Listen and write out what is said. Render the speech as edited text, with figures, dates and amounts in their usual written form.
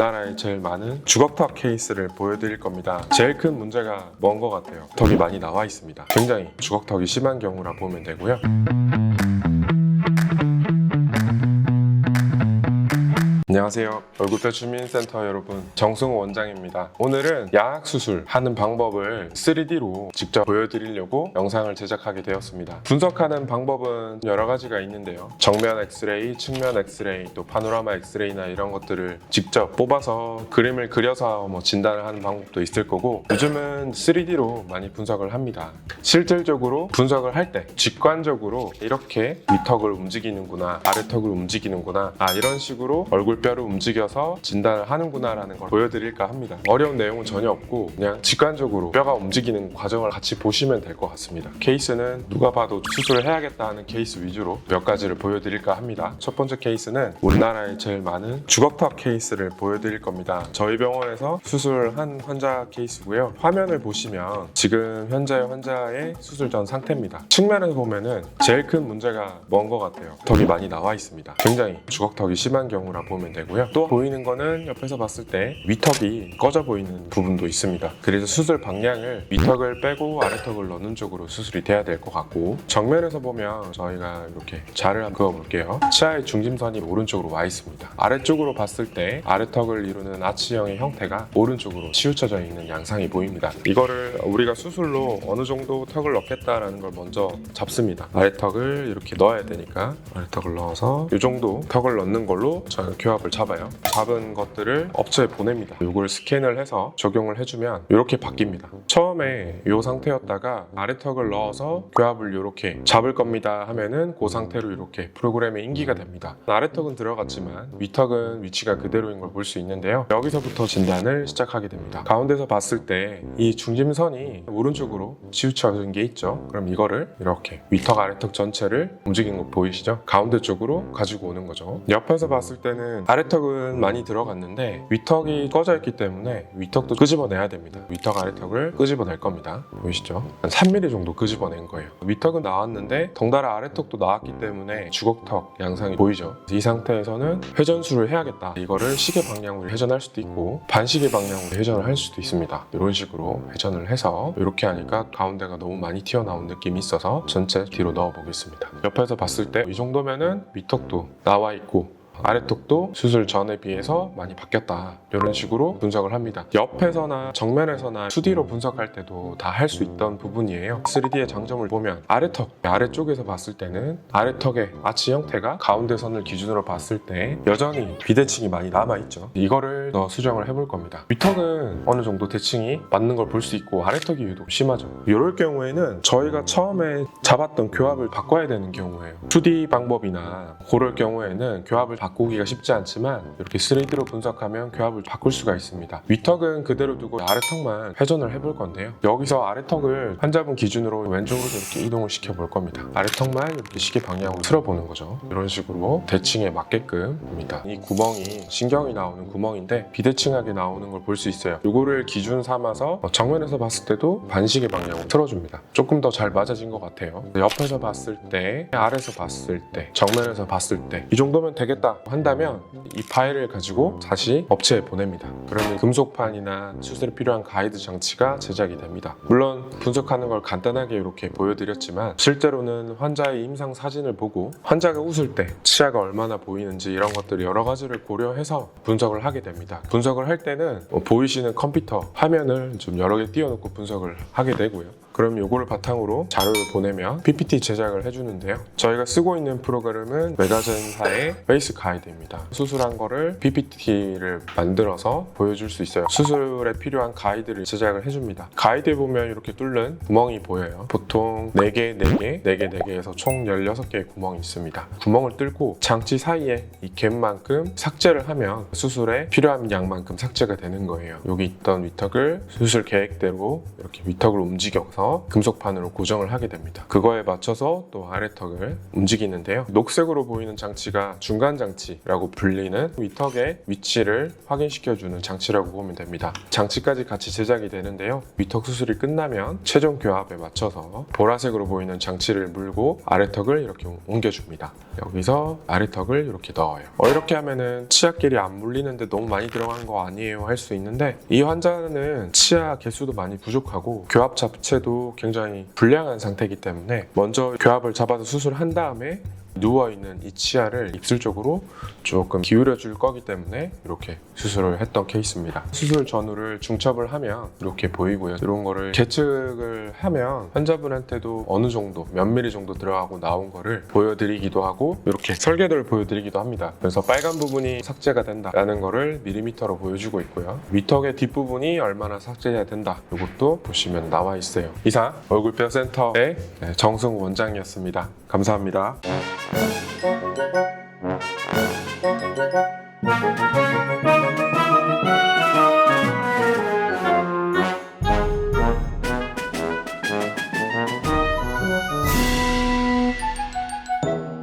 우리나라에 제일 많은 주걱턱 케이스를 보여드릴 겁니다. 제일 큰 문제가 뭔 것 같아요? 턱이 많이 나와 있습니다. 굉장히 주걱턱이 심한 경우라 보면 되고요. 안녕하세요. 얼굴뼈 주민센터 여러분, 정승호 원장입니다. 오늘은 양악 수술 하는 방법을 3D로 직접 보여드리려고 영상을 제작하게 되었습니다. 분석하는 방법은 여러 가지가 있는데요. 정면 엑스레이, 측면 엑스레이, 또 파노라마 엑스레이나 이런 것들을 직접 뽑아서 그림을 그려서 진단을 하는 방법도 있을 거고, 요즘은 3D로 많이 분석을 합니다. 실질적으로 분석을 할 때 직관적으로 이렇게 위턱을 움직이는구나, 아래턱을 움직이는구나, 이런 식으로 얼굴뼈를 움직여서 진단을 하는구나 라는 걸 보여드릴까 합니다. 어려운 내용은 전혀 없고 그냥 직관적으로 뼈가 움직이는 과정을 같이 보시면 될 것 같습니다. 케이스는 누가 봐도 수술을 해야겠다 하는 케이스 위주로 몇 가지를 보여드릴까 합니다. 첫 번째 케이스는 우리나라에 제일 많은 주걱턱 케이스를 보여드릴 겁니다. 저희 병원에서 수술한 환자 케이스고요. 화면을 보시면 지금 현재 환자의 수술 전 상태입니다. 측면에서 보면은 제일 큰 문제가 뭔 것 같아요? 턱이 많이 나와 있습니다. 굉장히 주걱턱이 심한 경우라 보면 되고요. 또 보이는 거는 옆에서 봤을 때 위턱이 꺼져 보이는 부분도 있습니다. 그래서 수술 방향을 위턱을 빼고 아래턱을 넣는 쪽으로 수술이 돼야 될 것 같고, 정면에서 보면 저희가 이렇게 자를 한번 그어볼게요. 치아의 중심선이 오른쪽으로 와 있습니다. 아래쪽으로 봤을 때 아래턱을 이루는 아치형의 형태가 오른쪽으로 치우쳐져 있는 양상이 보입니다. 이거를 우리가 수술로 어느 정도 턱을 넣겠다라는 걸 먼저 잡습니다. 아래턱을 이렇게 넣어야 되니까 아래턱을 넣어서 이 정도 턱을 넣는 걸로 저희가 교합을 잡아요. 잡은 것들을 업체에 보냅니다. 이걸 스캔을 해서 적용을 해주면 이렇게 바뀝니다. 처음에 이 상태였다가 아래턱을 넣어서 교합을 이렇게 잡을 겁니다 하면은 그 상태로 이렇게 프로그램에 인기가 됩니다. 아래턱은 들어갔지만 위턱은 위치가 그대로인 걸 볼 수 있는데요. 여기서부터 진단을 시작하게 됩니다. 가운데서 봤을 때 이 중심선이 오른쪽으로 치우쳐진 게 있죠. 그럼 이거를 이렇게 위턱 아래턱 전체를 움직이는 거 보이시죠? 가운데 쪽으로 가지고 오는 거죠. 옆에서 봤을 때는 아래턱은 많이 들어갔는데 위턱이 꺼져 있기 때문에 위턱도 끄집어내야 됩니다. 위턱 아래턱을 끄집어낼 겁니다. 보이시죠? 한 3mm 정도 끄집어낸 거예요. 위턱은 나왔는데 덩달아 아래턱도 나왔기 때문에 주걱턱 양상이 보이죠? 이 상태에서는 회전술을 해야겠다. 이거를 시계 방향으로 회전할 수도 있고 반시계 방향으로 회전을 할 수도 있습니다. 이런 식으로 회전을 해서 이렇게 하니까 가운데가 너무 많이 튀어나온 느낌이 있어서 전체 뒤로 넣어 보겠습니다. 옆에서 봤을 때 이 정도면은 위턱도 나와 있고 아래턱도 수술 전에 비해서 많이 바뀌었다, 이런 식으로 분석을 합니다. 옆에서나 정면에서나 2D로 분석할 때도 다 할 수 있던 부분이에요. 3D의 장점을 보면 아래턱, 아래쪽에서 봤을 때는 아래턱의 아치 형태가 가운데 선을 기준으로 봤을 때 여전히 비대칭이 많이 남아있죠. 이거를 더 수정을 해볼 겁니다. 위턱은 어느 정도 대칭이 맞는 걸 볼 수 있고 아래턱이 유독 심하죠. 이럴 경우에는 저희가 처음에 잡았던 교합을 바꿔야 되는 경우예요. 2D 방법이나 그럴 경우에는 교합을 바꾸기가 쉽지 않지만 이렇게 3D로 분석하면 교합을 바꿀 수가 있습니다. 위턱은 그대로 두고 아래턱만 회전을 해볼 건데요. 여기서 아래턱을 환자분 기준으로 왼쪽으로 이렇게 이동을 시켜 볼 겁니다. 아래턱만 이렇게 시계 방향으로 틀어보는 거죠. 이런 식으로 대칭에 맞게끔입니다. 이 구멍이 신경이 나오는 구멍인데 비대칭하게 나오는 걸 볼 수 있어요. 이거를 기준 삼아서 정면에서 봤을 때도 반시계 방향으로 틀어줍니다. 조금 더 잘 맞아진 것 같아요. 옆에서 봤을 때, 아래에서 봤을 때, 정면에서 봤을 때 이 정도면 되겠다 한다면 이 파일을 가지고 다시 업체에 보냅니다. 그러면 금속판이나 수술에 필요한 가이드 장치가 제작이 됩니다. 물론 분석하는 걸 간단하게 이렇게 보여드렸지만 실제로는 환자의 임상 사진을 보고 환자가 웃을 때 치아가 얼마나 보이는지 이런 것들을 여러 가지를 고려해서 분석을 하게 됩니다. 분석을 할 때는 보이시는 컴퓨터 화면을 좀 여러 개 띄워놓고 분석을 하게 되고요. 그럼 이거를 바탕으로 자료를 보내면 PPT 제작을 해주는데요. 저희가 쓰고 있는 프로그램은 메가젠사의 베이스 가이드입니다. 수술한 거를 PPT를 만들어서 보여줄 수 있어요. 수술에 필요한 가이드를 제작을 해줍니다. 가이드에 보면 이렇게 뚫는 구멍이 보여요. 보통 4개, 4개, 4개, 4개에서 총 16개의 구멍이 있습니다. 구멍을 뚫고 장치 사이에 이 갭만큼 삭제를 하면 수술에 필요한 양만큼 삭제가 되는 거예요. 여기 있던 위턱을 수술 계획대로 이렇게 위턱을 움직여서 해서 금속판으로 고정을 하게 됩니다. 그거에 맞춰서 또 아래턱을 움직이는데요. 녹색으로 보이는 장치가 중간 장치라고 불리는 위턱의 위치를 확인시켜주는 장치라고 보면 됩니다. 장치까지 같이 제작이 되는데요. 위턱 수술이 끝나면 최종 교합에 맞춰서 보라색으로 보이는 장치를 물고 아래턱을 이렇게 옮겨줍니다. 여기서 아래턱을 이렇게 넣어요. 이렇게 하면은 치아끼리 안 물리는데 너무 많이 들어간 거 아니에요 할 수 있는데, 이 환자는 치아 개수도 많이 부족하고 교합 자체도 굉장히 불량한 상태이기 때문에 먼저 교합을 잡아서 수술한 다음에 누워있는 이 치아를 입술 쪽으로 조금 기울여 줄 거기 때문에 이렇게 수술을 했던 케이스입니다. 수술 전후를 중첩을 하면 이렇게 보이고요. 이런 거를 계측을 하면 환자분한테도 어느 정도 몇 미리 정도 들어가고 나온 거를 보여드리기도 하고 이렇게 설계도를 보여드리기도 합니다. 그래서 빨간 부분이 삭제가 된다라는 거를 밀리미터로 보여주고 있고요. 위턱의 뒷부분이 얼마나 삭제해야 된다, 이것도 보시면 나와 있어요. 이상 얼굴뼈 센터의 정승우 원장이었습니다. 감사합니다.